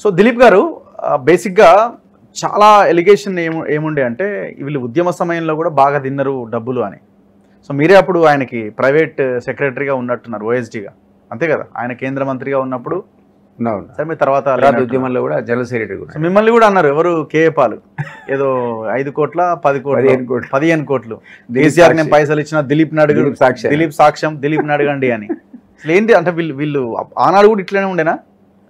So Dilip గారు బేసిక్గా చాలా ఎలిగేషన్ ఏముండే అంటే వీళ్ళు ఉద్యమ సమయంలో కూడా బాగా తిన్నారు డబ్బులు అని. సో మీరే అప్పుడు ఆయనకి ప్రైవేట్ సెక్రటరీగా ఉన్నట్టున్నారు ఓఎస్డీగా, అంతే కదా? ఆయన కేంద్ర మంత్రిగా ఉన్నప్పుడు సరే, మీ తర్వాత ఉద్యమంలో కూడా జనరల్ సెక్రటరీ మిమ్మల్ని కూడా అన్నారు. ఎవరు? కేఏ పాల్ ఏదో 5 కోట్ల 10 కోట్లు 15 కోట్లు కేసీఆర్ నేను పైసలు ఇచ్చిన దిలీప్ సాక్ష్యం దిలీప్ అడగండి అని. అసలు ఏంటి అంటే వీళ్ళు ఆనాడు కూడా ఇట్లనే ఉండేనా?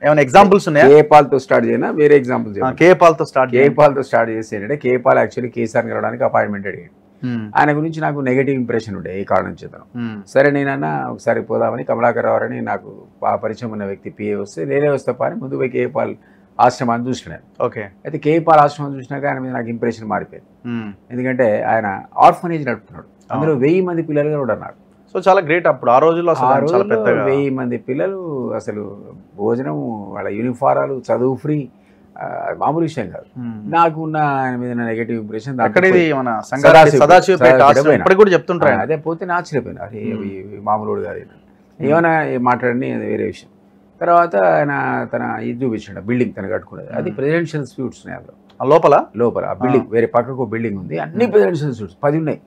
ఏమైనా ఎగ్జాంపుల్స్ ఉన్నాయా? కేఏ పాల్తో స్టార్ట్ చేయనా వేరే ఎగ్జాంపుల్స్? కేఏ పాల్తో స్టార్ట్ చేసి ఏంటంటే కేఏ పాల్ యాక్చువల్లీ కేసీఆర్ కలవడానికి అపాయింట్మెంట్ అడిగాడు. ఆయన గురించి నాకు నెగటివ్ ఇంప్రెషన్ ఉండే ఈ కారణం చేతను. సరే నేనన్నా ఒకసారి పోదామని కమలాకర్ రావు అని నాకు పరిచయం ఉన్న వ్యక్తి పిఏ వస్తే నేనే వస్తా అని ముందు పోయి కేఏ పాల్ ఆశ్రమాన్ని చూసినాను. ఓకే. అయితే కేఏ పాల్ ఆశ్రమం చూసినాక ఆయన మీద నాకు ఇంప్రెషన్ మారిపోయింది. ఎందుకంటే ఆయన ఆర్ఫనేజ్ నడుపుతున్నాడు, అందులో 1000 మంది పిల్లలు కూడా ఉన్నారు. సో చాలా గ్రేట్. అప్పుడు ఆ రోజుల్లో 1000 మంది పిల్లలు, అసలు భోజనం, వాళ్ళ యూనిఫారాలు, చదువు ఫ్రీ, మామూలు విషయం కాదు. నాకు ఆయన మీద నెగటివ్ ఇంప్రెషన్ చెప్తుంటారు. అదే పోతే నా ఆశ్చర్యపోయినా, అరే మామూలు కాదు ఏమైనా మాట్లాడని వేరే విషయం. తర్వాత ఆయన తన ఇది చూపించాడు బిల్డింగ్ తను కట్టుకున్నది, అది ప్రెసిడెన్షియల్ స్యూట్స్ ఉన్నాయి అందులో లోపల ఆ బిల్డింగ్, వేరే పక్కకు బిల్డింగ్ ఉంది, అన్ని ప్రెసిడెన్షియల్ స్యూట్స్ 10 ఉన్నాయి.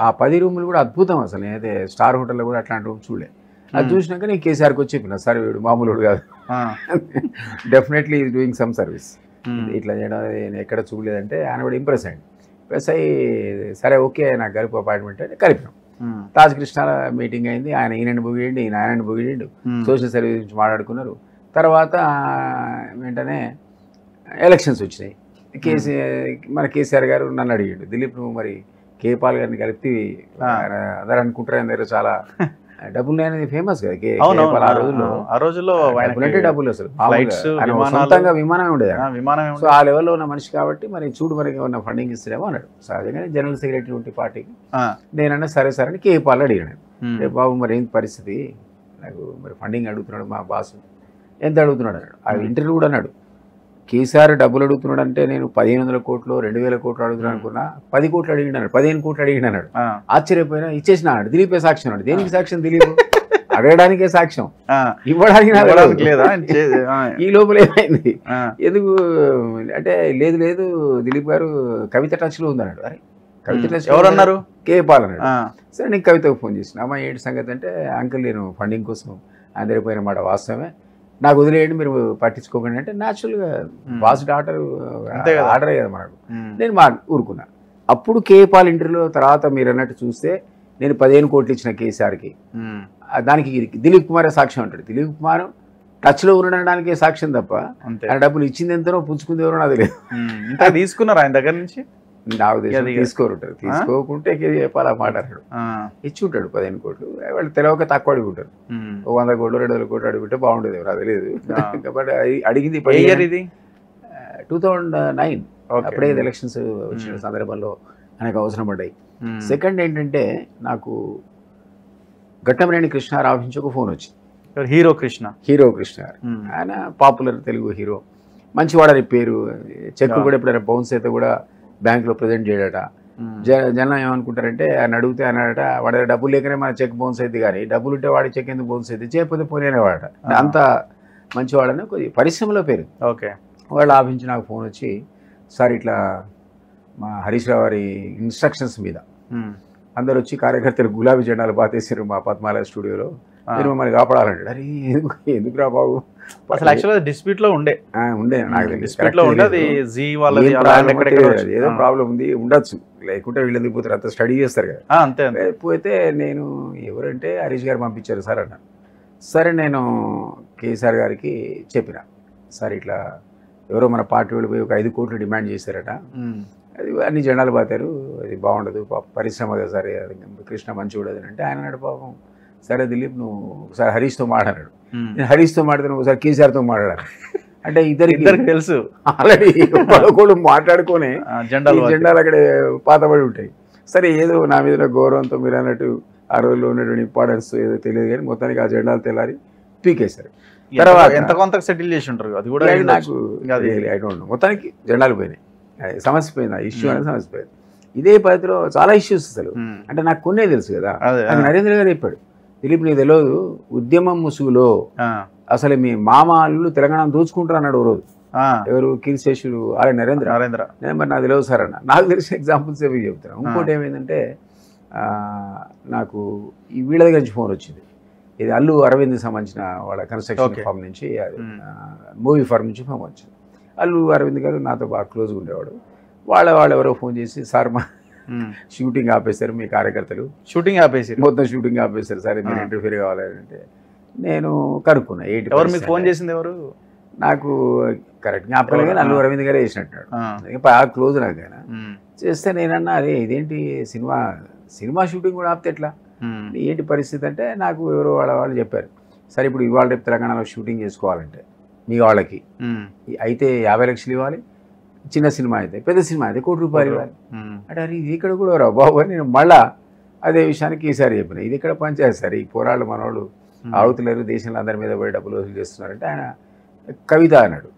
ఆ 10 రూములు కూడా అద్భుతం. అసలు నేనైతే స్టార్ హోటల్లో కూడా అట్లాంటి రూమ్ చూడలేదు. అది చూసినాక నేను కేసీఆర్కి వచ్చి చెప్పిన, సార్ వీడు మామూలు కాదు, definitely is doing some service, ఇట్లా చేయడం నేను ఎక్కడ చూడలేదంటే ఆయన కూడా ఇంప్రెస్ అయ్యింది. ప్లస్ అయ్యి సరే ఓకే నాకు కలిపి అపాయింట్మెంట్ అంటే కలిపినాం. తాజ్ కృష్ణ మీటింగ్ అయింది, ఆయన ఈయనని బుగిడిండు, ఈయన ఆయనని బుగిడిండు, సోషల్ సర్వీస్ గురించి మాట్లాడుకున్నారు. తర్వాత వెంటనే ఎలక్షన్స్ వచ్చినాయి. మన కేసీఆర్ గారు నన్ను అడిగాడు, దిలీప్ నువ్వు మరి కేఏ పాల్ గారిని కలిపి అందరు అనుకుంటారు ఆయన దగ్గర చాలా డబ్బులు అనేది ఫేమస్ కదా ఆ రోజుల్లో డబ్బులు, అసలు సొంతంగా విమానమే ఉండేది. సో ఆ లెవెల్లో ఉన్న మనిషి కాబట్టి మరి చూడు మనకి ఏమన్నా ఫండింగ్ ఇస్తారేమో అన్నాడు. సహజంగానే జనరల్ సెక్రటరీ ఉంటే పార్టీకి నేనన్నా సరే సరే అని కేఏ పాల్ అడిగాను. రేపు బాబు మరి ఏంటి పరిస్థితి, నాకు మరి ఫండింగ్ అడుగుతున్నాడు మా బాస్, ఎంత అడుగుతున్నాడు అన్నాడు. ఆ ఇంటర్వ్యూ కూడా అన్నాడు, కేసీఆర్ డబ్బులు అడుగుతున్నాడు అంటే నేను 1500 కోట్లు 2000 కోట్లు అడుగుతున్నాను అనుకున్నా, 10 కోట్లు అడిగినాడు, 15 కోట్లు అడిగినాడు. ఆశ్చర్యపోయినా ఇచ్చేసిన అన్నాడు. దిలీపే సాక్ష్యం అన్నాడు. దేనికి సాక్ష్యం? దిలీప్ అడగడానికే సాక్ష్యం, ఇవ్వడానికి లేదా? ఈ లోపల ఏమైంది ఎందుకు అంటే లేదు దిలీప్ గారు కవిత టచ్లో ఉందన్నాడు. అరే కవిత టచ్ ఎవరన్నారు? కేఏ పాల్ అన్నాడు. సరే నీకు కవితకు ఫోన్ చేసిన, అమ్మ ఏంటి సంగతి అంటే, అంకుల్ నేను ఫండింగ్ కోసం అందరి పోయిన మాట వాస్తవమే, నాకు వదిలేయండి మీరు పట్టించుకోకండి అంటే, న్యాచురల్గా బాస్ డాటర్ ఆర్డర్ కదా మనకు, నేను ఊరుకున్నా. అప్పుడు కేఏ పాల్ ఇంటర్వ్యూలో తర్వాత మీరు అన్నట్టు చూస్తే నేను 15 కోట్లు ఇచ్చిన కేసీఆర్కి, దానికి దిలీప్ కుమారే సాక్ష్యం అంటాడు. దిలీప్ కుమార్ టచ్లో ఉండడానికే సాక్ష్యం తప్ప ఆ డబ్బులు ఇచ్చింది ఎంతనో పుచ్చుకుంది ఎవరో నాకు తెలియదు. తీసుకున్నారు ఆయన దగ్గర నుంచి? నాకు తీసుకోరుంటారు, తీసుకోకుంటే కేఏ పాల్ ఆ మాట అన్నాడు. ఇచ్చి ఉంటాడు 15 కోట్లు, వాళ్ళు తెలియక తక్కువ అడుగుంటారు. 100 కోట్లు 200 కోట్లు అడుగుంటే బాగుండేది, నాకు తెలియదు. కాబట్టి అడిగింది 2009, అప్పుడే ఎలక్షన్స్ వచ్చిన సందర్భంలో ఆయనకు అవసరం పడ్డాయి. సెకండ్ ఏంటంటే నాకు ఘట్టమనేని కృష్ణారావు నుంచి ఒక ఫోన్ వచ్చింది. హీరో కృష్ణ ఆయన పాపులర్ తెలుగు హీరో, మంచివాడని పేరు. చెక్ కూడా ఎప్పుడైనా బౌన్స్ అయితే కూడా బ్యాంకులో ప్రజెంట్ చేయడట. జనం ఏమనుకుంటారంటే ఆయన అడిగితే అన్నాడట, వాడి దగ్గర డబ్బులు లేకనే మన చెక్ బౌన్స్ అయితే, కానీ డబ్బులు ఉంటే వాడి చెక్ ఎందుకు బౌన్స్ అయితే, చేయకపోతే పోనేవాడట. అంత మంచివాడని కొద్దిగా పరిశ్రమలో పేరు. ఓకే. వాళ్ళు ఆపించి నాకు ఫోన్ వచ్చి, సార్ ఇట్లా మా హరీష్ రావు గారి ఇన్స్ట్రక్షన్స్ మీద అందరు వచ్చి కార్యకర్తలు గులాబీ జెండాలు బాతేసారు మా పద్మాల స్టూడియోలో, మీరు మమ్మల్ని కాపాడాలంటే. అరే ఎందుకురా బాబు, అసలు యాక్చువల్గా డిస్ప్యూట్ లో ఉండే నాకు ఏదో ప్రాబ్లం ఉంది ఉండొచ్చు, లేకుంటే వీళ్ళు ఎందుకు పోతారు, అంత స్టడీ చేస్తారు కదా. అంతే. పోతే నేను ఎవరంటే హరీష్ గారు పంపించారు సార్ అన్న. సరే నేను కేసీఆర్ గారికి చెప్పిన, సార్ ఇట్లా ఎవరో మన పార్టీ వాళ్ళు పోయి ఒక 5 కోట్లు డిమాండ్ చేశారట, అది అన్ని జెండాలు బాతారు, అది బాగుండదు, పరిశ్రమ కదా సార్, కృష్ణ మంచి ఉండదు అంటే ఆయన అన్నాడు, పాపం సరే దిలీప్ నువ్వు ఒకసారి హరీష్తో మాట్లాడాడు, నేను హరీష్తో మాట్లాడితే ఒకసారి కేసీఆర్తో మాట్లాడాను అంటే ఇద్దరికి తెలుసు ఆల్రెడీ కూడా మాట్లాడుకొని జెండాలు అక్కడ పాతబడి ఉంటాయి. సరే ఏదో నా మీద గౌరవంతో మీరు అన్నట్టు ఆ రోజుల్లో ఉన్నటువంటి ఇంపార్టెన్స్ ఏదో తెలియదు, కానీ మొత్తానికి ఆ జెండాలు తెల్లారి పీకేశారు. తర్వాత ఎంత కొంత సెటిల్ చేసి ఉంటారు, అది కూడా నాకు ఐ డోంట్ నో. మొత్తానికి జెండాలు పోయినాయి, సమస్య పోయింది, ఆ ఇష్యూ అనేది సమస్య పోయింది. ఇదే పద్ధతిలో చాలా ఇష్యూస్ అసలు అంటే నాకు కొన్నే తెలుసు కదా. నరేంద్ర గారు చెప్పాడు, దిలీప్ నీకు తెలియదు, ఉద్యమం ముసుగులో అసలు మీ మామ అల్లుళ్ళు తెలంగాణ దోచుకుంటారు అన్నాడు ఓ రోజు. ఎవరు కీర్తిశేషుడు ఆర్య నరేంద్ర. నేను మరి నాకు తెలియదు సార్ అన్న, నాకు తెలిసిన ఎగ్జాంపుల్స్ ఏవి చెప్తాను. ఇంకోటి ఏమైందంటే నాకు ఈ వీళ్ళ దగ్గర నుంచి ఫోన్ వచ్చింది, ఇది అల్లు అరవింద్కి సంబంధించిన వాళ్ళ కన్స్ట్రక్షన్ ఫార్మ్ నుంచి, మూవీ ఫార్మ్ నుంచి ఫోన్ వచ్చింది. అల్లు అరవింద్ గారు నాతో బాగా క్లోజ్గా ఉండేవాడు. వాళ్ళు ఎవరో ఫోన్ చేసి, సార్ మా షూటింగ్ ఆపేశారు, మీ కార్యకర్తలు మొత్తం షూటింగ్ ఆపేశారు సార్, మీరు ఇంటర్ఫీర్ కావాలంటే నేను కనుక్కున్నా. ఎవరు మీకు ఫోన్ చేసింది? ఎవరు? నాకు కరెక్ట్ జ్ఞాపకం కానీ అల్లు అరవింద్ గారే చేసినట్టున్నాడు, బాగా క్లోజ్ నాకు ఆయన. చేస్తే నేనన్నా, అరే ఇదేంటి సినిమా షూటింగ్ కూడా ఆపితే ఎట్లా, ఏంటి పరిస్థితి అంటే, నాకు ఎవరో వాళ్ళు చెప్పారు, సరే ఇప్పుడు ఇవాళ రేపు తెలంగాణలో షూటింగ్ చేసుకోవాలంటే మీ వాళ్ళకి అయితే 50 లక్షలు ఇవ్వాలి, చిన్న సినిమా అయితే, పెద్ద సినిమా అయితే 1 కోటి రూపాయలు ఇవ్వాలి అంటే, అది ఇది ఇక్కడ కూడా రా బాబు అని నేను మళ్ళా అదే విషయానికి ఈసారి చెప్పిన, ఇది ఇక్కడ పనిచేయాలి సార్, ఈ పోరాళ్ళు మనవాళ్ళు ఆగుతలేరు, దేశంలో అందరి మీద పోయి డబ్బులు వసూలు చేస్తున్నారంటే ఆయన కవిత అన్నాడు.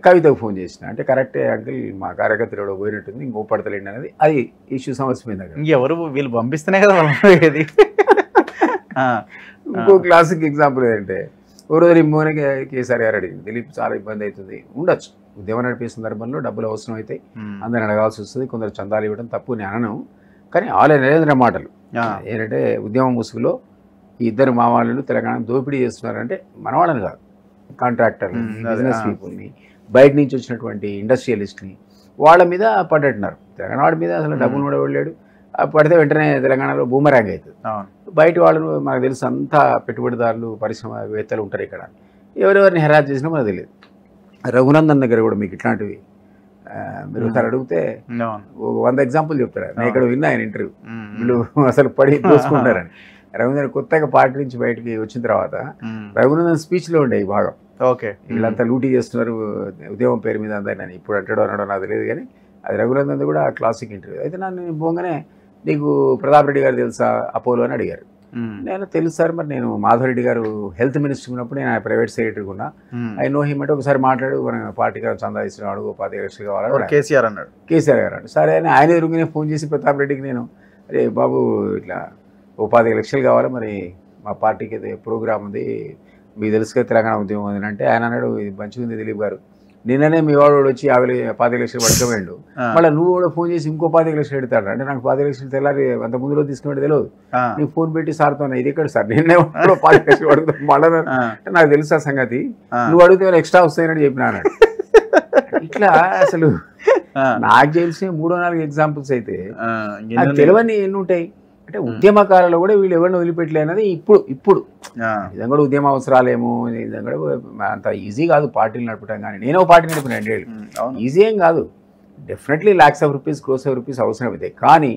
కవితకు ఫోన్ చేసిన, అంటే కరెక్టే అంకుల్, మా కార్యకర్తలు ఎవడో పోయినట్టుంది, ఇంకో పడతలేండి అనేది, అది ఇష్యూ సమస్య మీద. ఎవరు వీళ్ళు పంపిస్తేనే కదా ఏది. ఇంకో క్లాసిక్ ఎగ్జాంపుల్ ఏంటంటే, ఓ రోజు రిమ్మోనే కేసీఆర్ గారు అడిగింది, దిలీప్ చాలా ఇబ్బంది అవుతుంది, ఉండొచ్చు ఉద్యమం నడిపే సందర్భంలో డబ్బులు అవసరం అయితే అందరిని అడగాల్సి వస్తుంది, కొందరు చందాలు ఇవ్వడం తప్పు నేను అనను, కానీ ఆలయ నరేంద్ర మాటలు ఏంటంటే, ఉద్యమం ముసుగులో ఈ ఇద్దరు మావాళ్ళు తెలంగాణ దోపిడీ చేస్తున్నారంటే, మనవాళ్ళని కాదు, కాంట్రాక్టర్ని, బిజినెస్ పీపుల్ని, బయట నుంచి వచ్చినటువంటి ఇండస్ట్రియలిస్ట్ని, వాళ్ళ మీద పడ్డట్టున్నారు. తెలంగాణ వాడి మీద అసలు డబ్బులు కూడా వెళ్ళాడు, పడితే వెంటనే తెలంగాణలో బూమరాంగ్ అవుతుంది. బయట వాళ్ళు మనకు తెలుసు, అంతా పెట్టుబడిదారులు, పరిశ్రమవేత్తలు ఉంటారు ఇక్కడ, ఎవరెవరిని హెరాస్ చేసినా మనకు తెలియదు. రఘునందన్ దగ్గర కూడా మీకు ఇట్లాంటివి మీరు ఒకసారి అడిగితే 100 ఎగ్జాంపుల్ చెప్తారు. నేను ఇక్కడ విన్నా ఆయన ఇంటర్వ్యూ, వీళ్ళు అసలు పడి దోసుకుంటారని. రఘునందన్ కొత్తగా పార్టీ నుంచి బయటికి వచ్చిన తర్వాత రఘునందన్ స్పీచ్లో ఉండే ఈ భాగం, వీళ్ళంతా లూటీ చేస్తున్నారు ఉద్యమం పేరు మీద అందరిని, ఇప్పుడు అంటాడో అనడో నాకు తెలియదు, కానీ అది రఘునందన్ కూడా క్లాసిక్ ఇంటర్వ్యూ. అయితే నన్ను పోగానే, నీకు ప్రతాప్ రెడ్డి గారు తెలుసా అపోలో అని అడిగారు. నేను తెలుసు సార్, మరి నేను మాధవరెడ్డి గారు హెల్త్ మినిస్టర్ ఉన్నప్పుడు నేను ప్రైవేట్ సెక్రటరీ ఉన్నా, ఐ నో హిమ్ అంటే, ఒకసారి మాట్లాడు, మన పార్టీ గారు చందా ఇస్తున్నాడు, 25 లక్షలు కావాలని కేసీఆర్ గారు అన్నాడు. సరే అని ఆయన ఎదురుగానే ఫోన్ చేసి ప్రతాప్ రెడ్డికి నేను, అరే బాబు ఇట్లా 25 లక్షలు కావాలి, మరి మా పార్టీకి అయితే ప్రోగ్రామ్ ఉంది, మీకు తెలుసుగా తెలంగాణ ఉద్యమం ఉంది అంటే, ఆయన అన్నాడు, ఇది మంచిగా ఉంది దిలీప్ గారు, నిన్ననే మీ వాడు వచ్చి 25 లక్షలు పట్టుకోవేండు, మళ్ళీ నువ్వు కూడా ఫోన్ చేసి ఇంకో 25 లక్షలు పెడతాడు అంటే, నాకు 25 లక్షలు తెల్లారి అంత ముందు రోజు తీసుకుని తెలియదు, నీకు ఫోన్ పెట్టి సార్తో ఇది ఎక్కడ సార్ నిన్నే 25 లక్షలు పడుతుంది మళ్ళీ నాకు తెలుసా సంగతి, నువ్వు అడిగితే ఎక్స్ట్రా వస్తాయని చెప్పినా అన్నాడు. ఇట్లా అసలు నాకు తెలిసిన 3-4 ఎగ్జాంపుల్స్ అయితే తెలియని ఎన్ని ఉంటాయి. అంటే ఉద్యమకాలలో కూడా వీళ్ళు ఎవరిని వదిలిపెట్టలే అన్నది ఇప్పుడు నిజంగా కూడా ఉద్యమ అవసరాలేమో, నిజంగా అంత ఈజీ కాదు పార్టీలు నడపడం. కానీ నేను పార్టీ నడిపిన 2 ఏళ్ళు, ఈజీ ఏం కాదు, definitely lakhs of rupees, crores of rupees అవసరం అవుతాయి. కానీ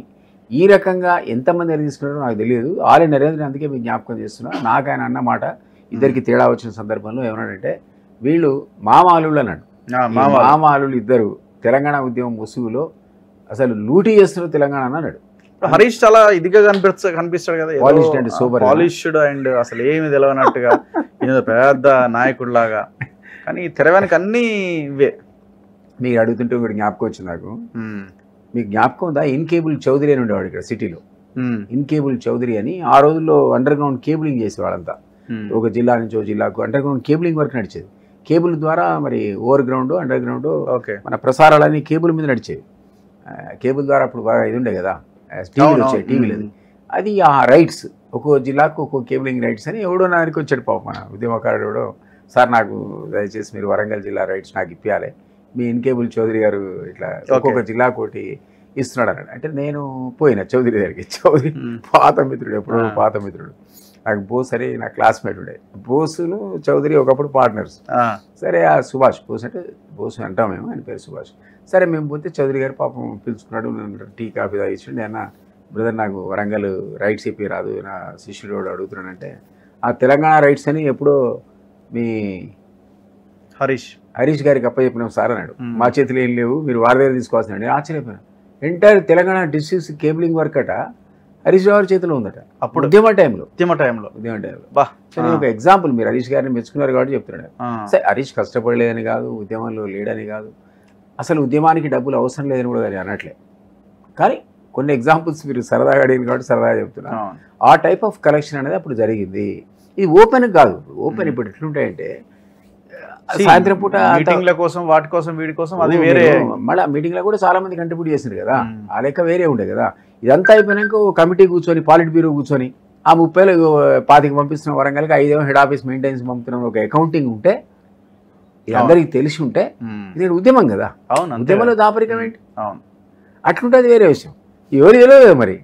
ఈ రకంగా ఎంతమంది ఎన్ని తీసుకున్నారో నాకు తెలియదు. ఆలయ నరేంద్ర అందుకే మీకు జ్ఞాపకం చేస్తున్నా, నాకు ఆయన అన్నమాట ఇద్దరికి తేడా వచ్చిన సందర్భంలో ఏమన్నాడంటే, వీళ్ళు మామాలుళ్ళు అన్నాడు. మామాలుళ్ళు ఇద్దరు తెలంగాణ ఉద్యమం ముసుగులో అసలు లూటీ చేస్తున్నారు తెలంగాణ అన్నాడు. హరీష్ చాలా ఇదిగా కనిపిస్తాడు కదా, పాలిష్డ్ అండ్ అసలు ఏమి తెలియనట్టుగా, పెద్ద నాయకుడు లాగా, కానీ తెర వెనక అన్ని ఇవే. మీరు అడుగుతుంటే ఒకటి జ్ఞాపకం వచ్చింది నాకు. మీకు జ్ఞాపకం ఉందా, ఇన్కేబుల్ చౌదరి అని ఉండేవాడు ఇక్కడ సిటీలో. ఇన్కేబుల్ చౌదరి అని ఆ రోజుల్లో అండర్ గ్రౌండ్ కేబులింగ్ చేసేవాళ్ళంతా, ఒక జిల్లా నుంచి ఒక జిల్లాకు అండర్ గ్రౌండ్ కేబులింగ్ వర్క్ నడిచేది. కేబుల్ ద్వారా మరి ఓవర్ గ్రౌండ్, అండర్ గ్రౌండ్ మన ప్రసారాలన్నీ కేబుల్ మీద నడిచేవి. కేబుల్ ద్వారా అప్పుడు బాగా ఇది ఉండే కదా, టీవీలు వచ్చాయి, టీవీలు అది ఆ రైట్స్, ఒక్కో జిల్లాకు ఒక్కో కేబులింగ్ రైట్స్ అని ఎవడో నానికి వచ్చాడు పాప, మన ఉద్యమకారుడు ఎవడో, సార్ నాకు దయచేసి మీరు వరంగల్ జిల్లా రైట్స్ నాకు ఇప్పించాలి, మీ ఇన్కేబుల్ చౌదరి గారు ఇట్లా ఒక్కొక్క జిల్లాకు ఒకటి ఇస్తున్నాడు అన్నాడు. అంటే నేను పోయినా చౌదరి దగ్గరికి. చౌదరి పాత మిత్రుడు, ఎప్పుడో పాత మిత్రుడు నాకు, బోస్ అని నా క్లాస్మేట్ ఉండే. బోసును చౌదరి ఒకప్పుడు పార్ట్నర్స్. సరే ఆ సుభాష్, బోస్ అంటే బోసు అంటాం మేము, ఆయన పేరు సుభాష్. సరే మేము పోతే చౌదరి గారు పాపం పిలుచుకున్నాడు, టీ కాఫీ తాగిచ్చిండు. అన్న బ్రదర్ నాకు వరంగల్ రైట్స్ చెప్పి రాదు, నా శిష్యుడు అడుగుతున్నాడంటే, ఆ తెలంగాణ రైట్స్ అని ఎప్పుడో మీ హరీష్ గారికి అప్పచెప్పినాం సార్ అన్నాడు. మా చేతిలో ఏం లేవు, మీరు వారి దగ్గర తీసుకోవాల్సిన. నేను ఆశ్చర్యపోయాను. Entire Telangana districts cabling work అట హరీష్ రావు చేతిలో ఉందట అప్పుడు, ఉద్యమ టైంలో. ఒక ఎగ్జాంపుల్, మీరు హరీష్ గారిని మెచ్చుకున్నారు కాబట్టి చెప్తున్నాడు. సరే హరీష్ కష్టపడలేదని కాదు, ఉద్యమంలో లేడని కాదు, అసలు ఉద్యమానికి డబ్బులు అవసరం లేదని కూడా అనట్లే. కానీ కొన్ని ఎగ్జాంపుల్స్ మీరు సరదాగా అడిగింది కాబట్టి సరదాగా చెప్తున్నా. ఆ టైప్ ఆఫ్ కలెక్షన్ అనేది అప్పుడు జరిగింది. ఇది ఓపెన్ కాదు. ఓపెన్ ఇప్పుడు ఎట్లుంటాయంటే సాయంత్రం పూట మీటింగ్ల కోసం వాటి కోసం వీడి కోసం అది వేరే. మళ్ళీ మీటింగ్లో కూడా చాలా మంది కంట్రిబ్యూట్ చేసిండ్రు కదా, ఆ లెక్క వేరే ఉండే కదా. ఇదంతా అయిపోయినాక ఓ కమిటీ కూర్చొని పాలిట్ బ్యూరో కూర్చొని ఆ 30,000 25 పంపిస్తున్న వరంగల్కి 5 హెడ్ ఆఫీస్ మెయింటెనెన్స్ పంపుతున్న ఒక అకౌంటింగ్ ఉంటే, ఇది అందరికి తెలిసి ఉంటే, ఇది ఉద్యమం కదా. అవును, ఉద్యమంలో దాపరికం ఏంటి? అవును, అట్లుంటే అది వేరే విషయం. ఎవరు తెలియదు మరి.